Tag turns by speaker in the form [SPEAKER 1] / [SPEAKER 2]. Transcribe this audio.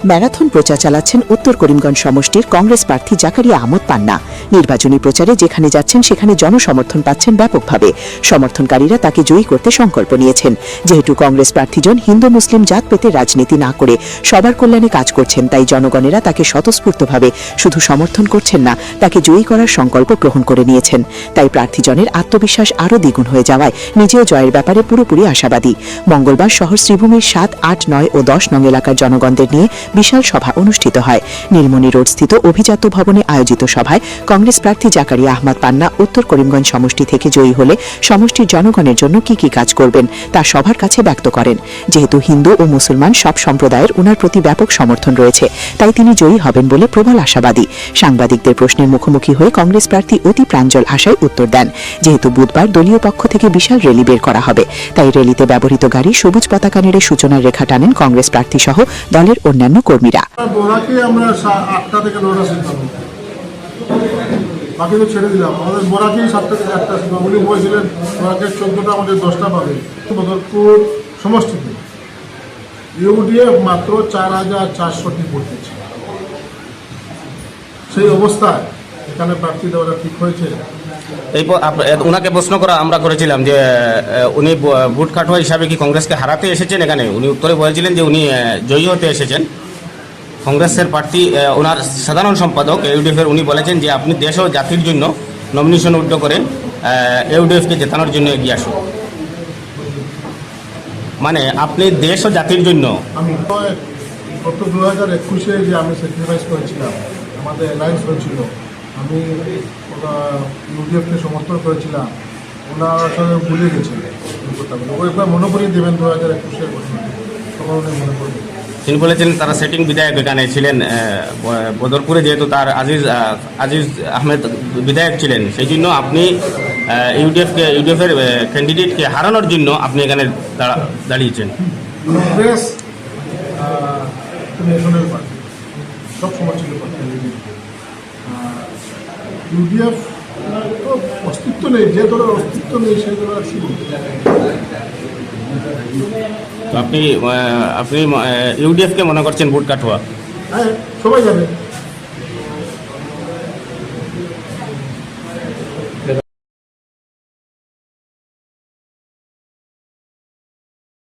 [SPEAKER 1] Marathon প্রচার চালাচ্ছেন উত্তর করিমগঞ্জ সমষ্টির কংগ্রেস প্রার্থী জাকারিয়া আহমদ পান্না। নির্বাচনী প্রচারে যেখানে যাচ্ছেন সেখানে জনসমর্থন পাচ্ছেন ব্যাপকভাবে। সমর্থনকারীরা তাকে জয়ী করতে সংকল্প নিয়েছেন। যেহেতু কংগ্রেস প্রার্থীজন হিন্দু মুসলিম জাত পেতে রাজনীতি না করে সবার কল্যাণে কাজ করছেন, তাই জনগণেরা তাকে স্বতঃস্ফূর্তভাবে শুধু সমর্থন করছেন না, তাকে জয়ী করার সংকল্প গ্রহণ করে নিয়েছেন। তাই প্রার্থীজনের আত্মবিশ্বাস আরও দ্বিগুণ হয়ে যাওয়ায় নিজেও জয়ের ব্যাপারে পুরোপুরি আশাবাদী। মঙ্গলবার শহর শ্রীভূমির 7, 8, 9 ও 10 নং এলাকার জনগণদের নিয়ে বিশাল সভা অনুষ্ঠিত হয়। নীলমণি রোডস্থিত অভিজাত ভবনে আয়োজিত সভায় কংগ্রেস প্রার্থী জাকারিয়া আহমদ পান্না উত্তর করিমগঞ্জ সমষ্টি থেকে জয়ী হলে সমষ্টির জনগণের জন্য কি কি কাজ করবেন তা সবার কাছে ব্যক্ত করেন। যেহেতু হিন্দু ও মুসলমান সব সম্প্রদায়ের ওনার প্রতি ব্যাপক সমর্থন রয়েছে, তাই তিনি জয়ী হবেন বলে প্রবল আশাবাদী। সাংবাদিকদের প্রশ্নের মুখোমুখি হয়ে কংগ্রেস প্রার্থী অতি প্রাঞ্জল আশায় উত্তর দেন, যেহেতু বুধবার দলীয় পক্ষ থেকে বিশাল র্যালি বের করা হবে, তাই র্যালিতে ব্যবহৃত গাড়ি সবুজ পতাকা নেড়ে সূচনার রেখা টানেন কংগ্রেস প্রার্থী সহ দলের অন্যান্য কর্মীরা।
[SPEAKER 2] আমরা 8টা থেকে 9টা সিদ্ধান্ত, বাকি তো ছেড়ে দিলাম। আমাদের বোরাকেই 7টা থেকে 8টা সিদ্ধান্ত। উনি বলছিলেন বোরাকের 14টা, আমাদের 10টা পাবে। বদরপুর সমষ্টিতে ইউডিএফ মাত্র 4,400টি ভোট পেয়েছে। সেই অবস্থায় এখানে প্রার্থী দেওয়াটা ঠিক হয়েছে।
[SPEAKER 3] এই ওনাকে প্রশ্ন করা আমরা করেছিলাম যে উনি ভোট কাটুয়া হিসাবে কি কংগ্রেসকে হারাতে এসেছেন এখানে। উনি উত্তরে বলেছিলেন যে উনি জয়ী হতে এসেছেন। কংগ্রেসের প্রার্থী ওনার সাধারণ সম্পাদক ইউডিএফের উনি বলেছেন যে আপনি দেশ ও জাতির জন্য নমিনেশন উদ্ধ করে ইউডিএফকে জেতানোর জন্য এগিয়ে আসুন। মানে আপনি দেশ ও জাতির জন্য।
[SPEAKER 2] আমি গত 2021-এ যে আমি স্যাক্রিফাইস করেছিলাম, আমাদের অ্যালায়েন্স হয়েছিল, আমি ইউডিএফকে সমর্থন করেছিলাম, ওনার সঙ্গে ভুলে গেছি। ওইটা মনে করিয়ে দেবেন 2021-এর ঘটনা, তখন উনি মনে করবেন।
[SPEAKER 3] তিনি বলেছেন তারা সেটিং বিধায়ক এখানে ছিলেন বদরপুরে, যেহেতু তার আজিজ আহমেদ বিধায়ক ছিলেন, সেই জন্য আপনি ইউডিএফের ক্যান্ডিডেটকে হারানোর জন্য আপনি এখানে দাঁড়িয়েছেন।
[SPEAKER 2] কংগ্রেস ন্যাশনাল পার্টি সব সময় ছিল, ইউডিএফ তো অস্তিত্ব নেই, যে দলের অস্তিত্ব নেই সেই দলের ছিল।
[SPEAKER 3] আপনি ইউডিএফকে মনে করছেন ভোট কাটুয়া?
[SPEAKER 2] হ্যাঁ, সবাই জানে।